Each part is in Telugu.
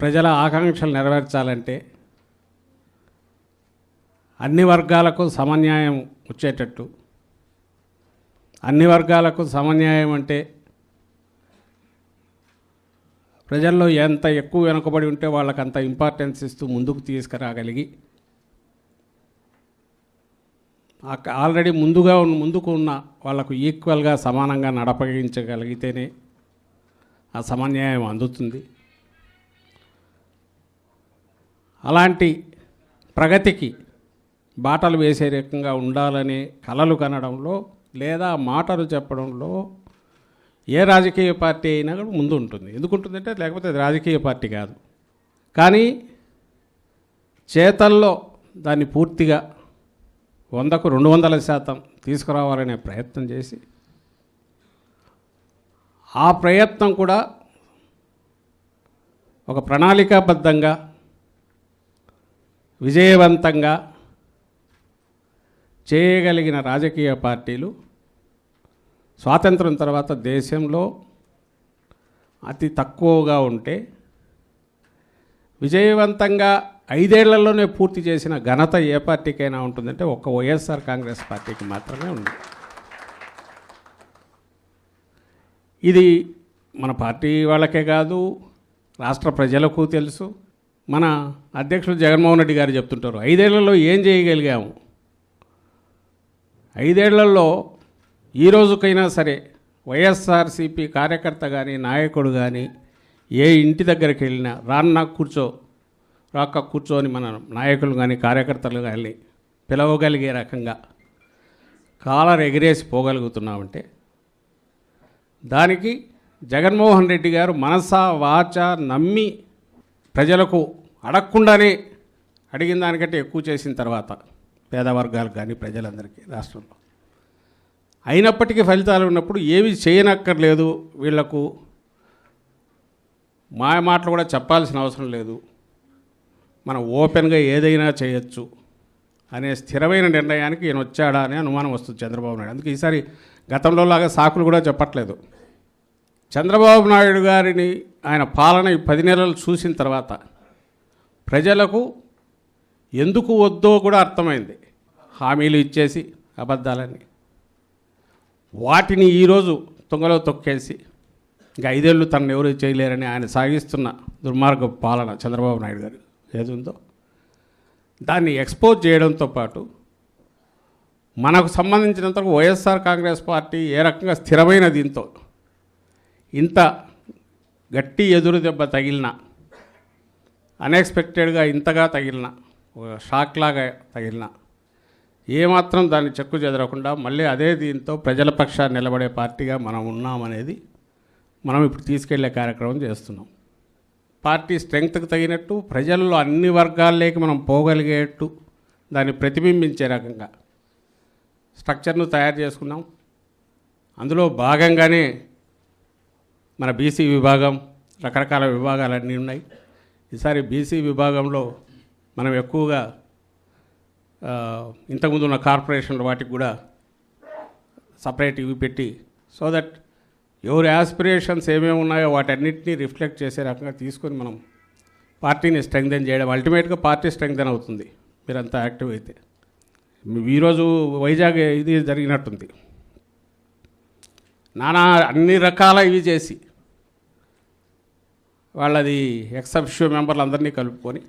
ప్రజల ఆకాంక్షలు నెరవేర్చాలంటే అన్ని వర్గాలకు సమన్యాయం వచ్చేటట్టు, అన్ని వర్గాలకు సమన్యాయం అంటే ప్రజల్లో ఎంత ఎక్కువ వెనుకబడి ఉంటే వాళ్ళకి అంత ఇంపార్టెన్స్ ఇస్తూ ముందుకు తీసుకురాగలిగి ఆల్రెడీ ముందుకు ఉన్న వాళ్ళకు ఈక్వల్గా సమానంగా నడపగించగలిగితేనే ఆ సమన్యాయం అందుతుంది. అలాంటి ప్రగతికి బాటలు వేసే రకంగా ఉండాలనే కలలు కనడంలో లేదా మాటలు చెప్పడంలో ఏ రాజకీయ పార్టీ అయినా కూడా ముందు ఉంటుంది. ఎందుకు ఉంటుందంటే లేకపోతే అది రాజకీయ పార్టీ కాదు. కానీ చేతల్లో దాన్ని పూర్తిగా 100కు 200% తీసుకురావాలనే ప్రయత్నం చేసి ఆ ప్రయత్నం కూడా ఒక ప్రణాళికాబద్ధంగా విజయవంతంగా చేయగలిగిన రాజకీయ పార్టీలు స్వాతంత్రం తర్వాత దేశంలో అతి తక్కువగా ఉంటే విజయవంతంగా 5 ఏళ్లలోనే పూర్తి చేసిన ఘనత ఏ పార్టీకైనా ఉంటుందంటే ఒక్క వైఎస్ఆర్ కాంగ్రెస్ పార్టీకి మాత్రమే ఉంది. ఇది మన పార్టీ వాళ్ళకే కాదు, రాష్ట్ర ప్రజలకు తెలుసు. మన అధ్యక్షుడు జగన్మోహన్ రెడ్డి గారు చెప్తుంటారు 5 ఏళ్లలో ఏం చేయగలిగాము. 5 ఏళ్లలో ఈ రోజుకైనా సరే వైఎస్ఆర్సీపీ కార్యకర్త కానీ నాయకుడు కానీ ఏ ఇంటి దగ్గరికి వెళ్ళినా రాక్క కూర్చొని మన నాయకులు కానీ కార్యకర్తలు కానీ పిలవగలిగే రకంగా కాలర్ ఎగిరేసి పోగలుగుతున్నామంటే దానికి జగన్మోహన్ రెడ్డి గారు మనసా వాచ నమ్మి ప్రజలకు అడగకుండానే అడిగిన దానికంటే ఎక్కువ చేసిన తర్వాత పేదవర్గాలకు కానీ ప్రజలందరికీ రాష్ట్రంలో అయినప్పటికీ ఫలితాలు ఉన్నప్పుడు ఏవి చేయనక్కర్లేదు, వీళ్లకు మాటలు కూడా చెప్పాల్సిన అవసరం లేదు, మనం ఓపెన్గా ఏదైనా చేయొచ్చు అనే స్థిరమైన నిర్ణయానికి ఈయన వచ్చాడా అనే అనుమానం వస్తుంది చంద్రబాబు నాయుడు. అందుకే ఈసారి గతంలో లాగా సాకులు కూడా చెప్పట్లేదు. చంద్రబాబు నాయుడు గారిని ఆయన పాలన 10 నెలలు చూసిన తర్వాత ప్రజలకు ఎందుకు వద్దో కూడా అర్థమైంది. హామీలు ఇచ్చేసి అబద్ధాలని వాటిని ఈరోజు తుంగలో తొక్కేసి ఇంకా 5 ఏళ్ళు తనను ఎవరు చేయలేరని ఆయన సాగిస్తున్న దుర్మార్గ పాలన చంద్రబాబు నాయుడు గారు ఏది ఉందో దాన్ని ఎక్స్పోజ్ చేయడంతో పాటు మనకు సంబంధించినంతవరకు వైఎస్ఆర్ కాంగ్రెస్ పార్టీ ఏ రకంగా స్థిరమైన దీంతో ఇంత గట్టి ఎదురు దెబ్బ తగిలిన అన్ఎక్స్పెక్టెడ్గా ఇంతగా తగిలిన ఒక షాక్ లాగా తగిలిన ఏమాత్రం దాన్ని చెక్కు చెదరకుండా మళ్ళీ అదే దీంతో ప్రజల పక్షాన్ని నిలబడే పార్టీగా మనం ఉన్నామనేది మనం ఇప్పుడు తీసుకెళ్లే కార్యక్రమం చేస్తున్నాం. పార్టీ స్ట్రెంగ్త్కి తగినట్టు ప్రజల్లో అన్ని వర్గాల్లోకి మనం పోగలిగేట్టు దాన్ని ప్రతిబింబించే రకంగా స్ట్రక్చర్ను తయారు చేసుకున్నాం. అందులో భాగంగానే మన బీసీ విభాగం, రకరకాల విభాగాలన్నీ ఉన్నాయి. ఈసారి బీసీ విభాగంలో మనం ఎక్కువగా ఇంతకుముందు ఉన్న కార్పొరేషన్ల వాటికి కూడా సపరేట్ ఇవి పెట్టి సో దట్ ఎవరి యాస్పిరేషన్స్ ఏమేమి ఉన్నాయో వాటన్నిటినీ రిఫ్లెక్ట్ చేసే రకంగా తీసుకొని మనం పార్టీని స్ట్రెంగ్థెన్ చేయడం, అల్టిమేట్గా పార్టీ స్ట్రెంగ్థెన్ అవుతుంది మీరంతా యాక్టివ్ అయితే. ఈరోజు వైజాగ్ ఇది జరిగినట్టుంది, నానా అన్ని రకాల ఇవి చేసి వాళ్ళది ఎక్సెప్షియో మెంబర్లు అందరినీ కలుపుకొని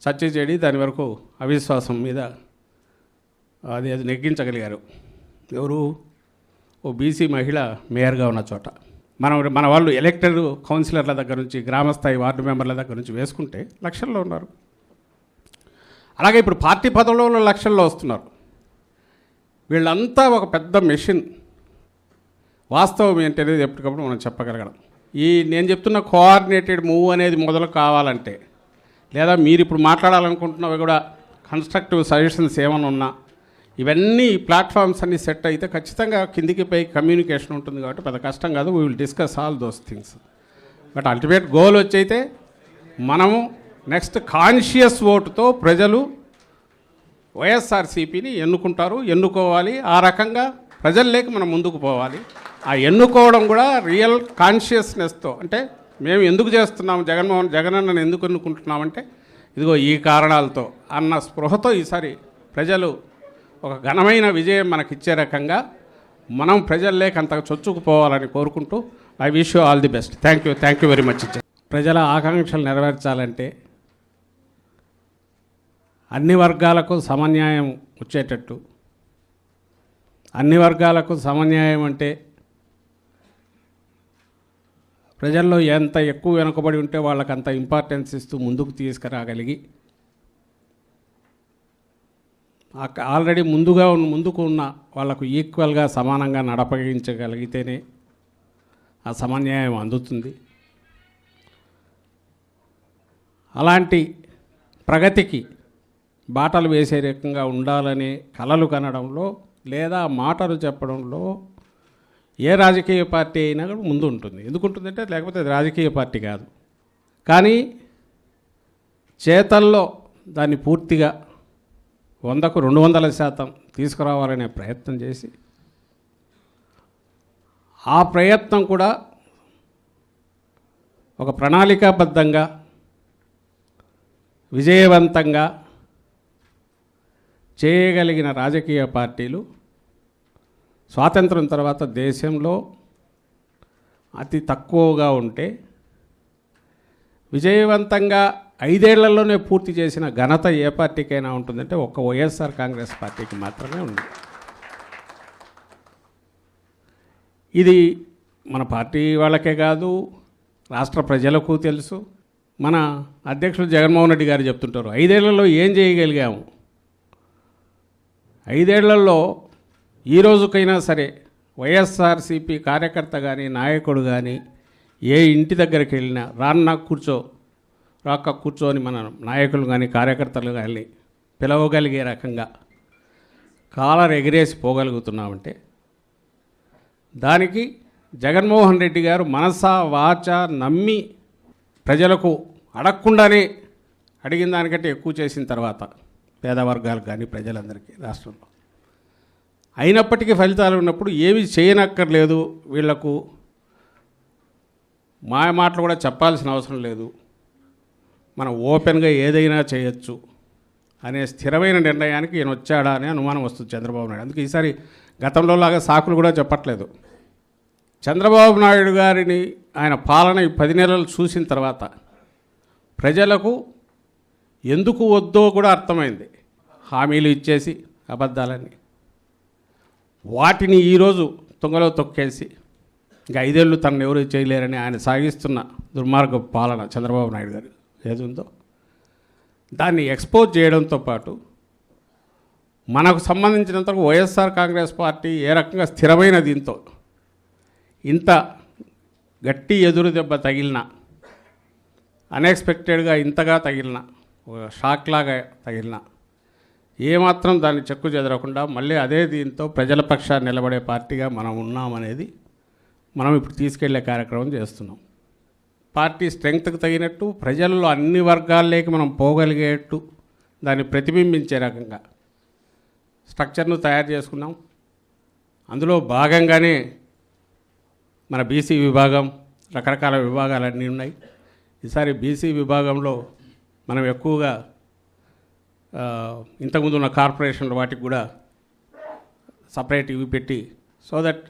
చర్చ చేయడి దాని వరకు అవిశ్వాసం మీద అది నెగ్గించగలిగారు. ఎవరు? ఓ బీసీ మహిళ మేయర్గా ఉన్న చోట మన వాళ్ళు ఎలక్టెడ్ కౌన్సిలర్ల దగ్గర నుంచి గ్రామస్థాయి వార్డు మెంబర్ల దగ్గర నుంచి వేసుకుంటే లక్షల్లో ఉన్నారు. అలాగే ఇప్పుడు పార్టీ పదవులలో లక్షల్లో వస్తున్నారు. వీళ్ళంతా ఒక పెద్ద మెషిన్. వాస్తవం ఏంటనేది ఎప్పటికప్పుడు మనం చెప్పగలగడం. నేను చెప్తున్న కోఆర్డినేటెడ్ మూవ్ అనేది మొదలు కావాలంటే లేదా మీరు ఇప్పుడు మాట్లాడాలనుకుంటున్నవి కూడా కన్స్ట్రక్టివ్ సజెషన్స్ ఏమైనా ఉన్నా ఇవన్నీ ప్లాట్ఫామ్స్ అన్నీ సెట్ అయితే ఖచ్చితంగా కిందికి పై కమ్యూనికేషన్ ఉంటుంది కాబట్టి పెద్ద కష్టం కాదు. We will discuss all those things. But ultimate goal వచ్చైతే మనము నెక్స్ట్ కాన్షియస్ ఓటుతో ప్రజలు వైఎస్ఆర్సీపీని ఎన్నుకోవాలి. ఆ రకంగా ప్రజల్లోకి మనం ముందుకు పోవాలి. ఆ ఎన్నుకోవడం కూడా రియల్ కాన్షియస్నెస్తో, అంటే మేము ఎందుకు చేస్తున్నాం, జగనన్నను ఎందుకు ఎన్నుకుంటున్నామంటే ఇదిగో ఈ కారణాలతో అన్న స్పృహతో ఈసారి ప్రజలు ఒక ఘనమైన విజయం మనకిచ్చే రకంగా మనం ప్రజల్లోకి అంతగా చొచ్చుకుపోవాలని కోరుకుంటూ I wish you all the best. Thank you very much. ప్రజల ఆకాంక్షలు నెరవేర్చాలంటే అన్ని వర్గాలకు సమన్యాయం వచ్చేటట్టు, అన్ని వర్గాలకు సమన్యాయం అంటే ప్రజల్లో ఎంత ఎక్కువ వెనుకబడి ఉంటే వాళ్ళకి అంత ఇంపార్టెన్స్ ఇస్తూ ముందుకు తీసుకురాగలిగి ఆల్రెడీ ముందుకు ఉన్న వాళ్ళకు ఈక్వల్గా సమానంగా నడపగించగలిగితేనే ఆ సమన్యాయం అందుతుంది. అలాంటి ప్రగతికి బాటలు వేసే రకంగా ఉండాలనే కలలు కనడంలో లేదా మాటలు చెప్పడంలో ఏ రాజకీయ పార్టీ అయినా కూడా ముందు ఉంటుంది. ఎందుకు ఉంటుందంటే లేకపోతే అది రాజకీయ పార్టీ కాదు. కానీ చేతల్లో దాన్ని పూర్తిగా 100కు 200% తీసుకురావాలనే ప్రయత్నం చేసి ఆ ప్రయత్నం కూడా ఒక ప్రణాళికాబద్ధంగా విజయవంతంగా చేయగలిగిన రాజకీయ పార్టీలు స్వాతంత్రం తర్వాత దేశంలో అతి తక్కువగా ఉంటే విజయవంతంగా 5 ఏళ్లలోనే పూర్తి చేసిన ఘనత ఏ పార్టీకైనా ఉంటుందంటే ఒక్క వైఎస్ఆర్ కాంగ్రెస్ పార్టీకి మాత్రమే ఉంది. ఇది మన పార్టీ వాళ్ళకే కాదు, రాష్ట్ర ప్రజలకు తెలుసు. మన అధ్యక్షుడు జగన్మోహన్ రెడ్డి గారు చెప్తుంటారు 5 ఏళ్లలో ఏం చేయగలిగాము. 5 ఏళ్లలో ఈ రోజుకైనా సరే వైఎస్ఆర్సీపీ కార్యకర్త కానీ నాయకుడు కానీ ఏ ఇంటి దగ్గరికి వెళ్ళినా రాక్క కూర్చో అని మన నాయకులు కానీ కార్యకర్తలు కానీ పిలవగలిగే రకంగా కాలర్ ఎగిరేసి పోగలుగుతున్నామంటే దానికి జగన్మోహన్ రెడ్డి గారు మనసా వాచ నమ్మి ప్రజలకు అడగకుండానే అడిగిన దానికంటే ఎక్కువ చేసిన తర్వాత పేద వర్గాలకు కానీ ప్రజలందరికీ రాష్ట్రంలో అయినప్పటికీ ఫలితాలు ఉన్నప్పుడు ఏమి చేయనక్కర్లేదు, వీళ్లకు మాటలు కూడా చెప్పాల్సిన అవసరం లేదు, మనం ఓపెన్గా ఏదైనా చేయొచ్చు అనే స్థిరమైన నిర్ణయానికి ఈయన వచ్చాడా అనే అనుమానం వస్తుంది చంద్రబాబు నాయుడు. అందుకే ఈసారి గతంలో లాగా సాకులు కూడా చెప్పట్లేదు. చంద్రబాబు నాయుడు గారిని ఆయన పాలన 10 నెలలు చూసిన తర్వాత ప్రజలకు ఎందుకు వద్దో కూడా అర్థమైంది. హామీలు ఇచ్చేసి అబద్ధాలని వాటిని ఈరోజు తుంగలో తొక్కేసి ఇంకా 5 ఏళ్ళు తనను ఎవరు చేయలేరని ఆయన సాగిస్తున్న దుర్మార్గ పాలన చంద్రబాబు నాయుడు గారు ఏది ఉందో దాన్ని ఎక్స్పోజ్ చేయడంతో పాటు మనకు సంబంధించినంతవరకు వైఎస్ఆర్ కాంగ్రెస్ పార్టీ ఏ రకంగా స్థిరమైన దీంతో ఇంత గట్టి ఎదురు దెబ్బ తగిలిన అన్ఎక్స్పెక్టెడ్గా ఇంతగా తగిలిన ఒక షాక్ లాగా తగిలిన ఏమాత్రం దాన్ని చెక్కు చెదరకుండా మళ్ళీ అదే దీంతో ప్రజల పక్షాన్ని నిలబడే పార్టీగా మనం ఉన్నామనేది మనం ఇప్పుడు తీసుకెళ్లే కార్యక్రమం చేస్తున్నాం. పార్టీ స్ట్రెంగ్త్కి తగినట్టు ప్రజల్లో అన్ని వర్గాల్లోకి మనం పోగలిగేట్టు దాన్ని ప్రతిబింబించే రకంగా స్ట్రక్చర్ను తయారు చేసుకున్నాం. అందులో భాగంగానే మన బీసీ విభాగం, రకరకాల విభాగాలన్నీ ఉన్నాయి. ఈసారి బీసీ విభాగంలో మనం ఎక్కువగా ఇంతకుముందు ఉన్న కార్పొరేషన్లు వాటికి కూడా సపరేట్ ఇవి పెట్టి సో దట్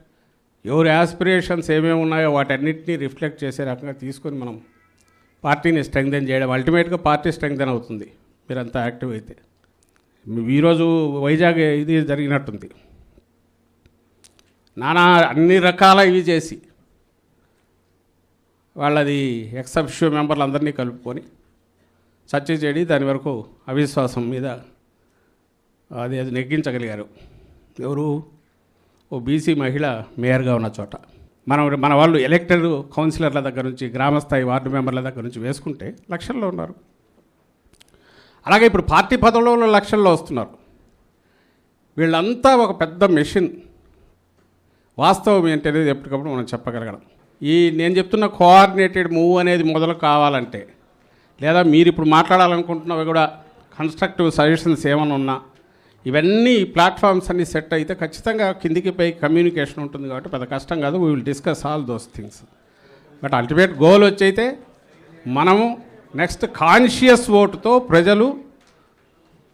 ఎవరి యాస్పిరేషన్స్ ఏమేమి ఉన్నాయో వాటన్నిటినీ రిఫ్లెక్ట్ చేసే రకంగా తీసుకొని మనం పార్టీని స్ట్రెంగ్థెన్ చేయడం, అల్టిమేట్గా పార్టీ స్ట్రెంగ్థెన్ అవుతుంది మీరంతా యాక్టివ్ అయితే. ఈరోజు వైజాగ్ ఇది జరిగినట్టుంది, నానా అన్ని రకాల ఇవి చేసి వాళ్ళది ఎక్సెప్షియో మెంబర్లు అందరినీ కలుపుకొని చర్చ చేయడి దాని వరకు అవిశ్వాసం మీద అది నెగ్గించగలిగారు. ఎవరు? ఓ బీసీ మహిళ మేయర్గా ఉన్న చోట మన వాళ్ళు ఎలక్టెడ్ కౌన్సిలర్ల దగ్గర నుంచి గ్రామస్థాయి వార్డు మెంబర్ల దగ్గర నుంచి వేసుకుంటే లక్షల్లో ఉన్నారు. అలాగే ఇప్పుడు పార్టీ పదవులలో లక్షల్లో వస్తున్నారు. వీళ్ళంతా ఒక పెద్ద మెషిన్. వాస్తవం ఏంటనేది ఎప్పటికప్పుడు మనం చెప్పగలగడం. నేను చెప్తున్న కోఆర్డినేటెడ్ మూవ్ అనేది మొదలు కావాలంటే లేదా మీరు ఇప్పుడు మాట్లాడాలనుకుంటున్నవి కూడా కన్స్ట్రక్టివ్ సజెషన్స్ ఏమైనా ఉన్నా ఇవన్నీ ప్లాట్ఫామ్స్ అన్నీ సెట్ అయితే ఖచ్చితంగా కిందికి పై కమ్యూనికేషన్ ఉంటుంది కాబట్టి పెద్ద కష్టం కాదు. We will discuss all those things. But ultimate goal వచ్చైతే మనము నెక్స్ట్ కాన్షియస్ ఓటుతో ప్రజలు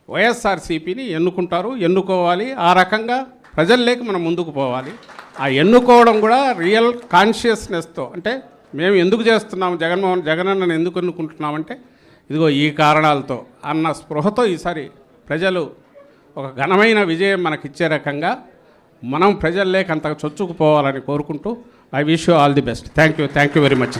వైఎస్ఆర్సీపీని ఎన్నుకోవాలి. ఆ రకంగా ప్రజల్లోకి మనం ముందుకు పోవాలి. ఆ ఎన్నుకోవడం కూడా రియల్ కాన్షియస్నెస్తో, అంటే మేము ఎందుకు చేస్తున్నాము, జగనన్నను ఎందుకు ఎన్నుకుంటున్నామంటే ఇదిగో ఈ కారణాలతో అన్న స్పృహతో ఈసారి ప్రజలు ఒక ఘనమైన విజయం మనకిచ్చే రకంగా మనం ప్రజల్లోకి అంతగా చొచ్చుకుపోవాలని కోరుకుంటూ I wish you all the best. Thank you very much.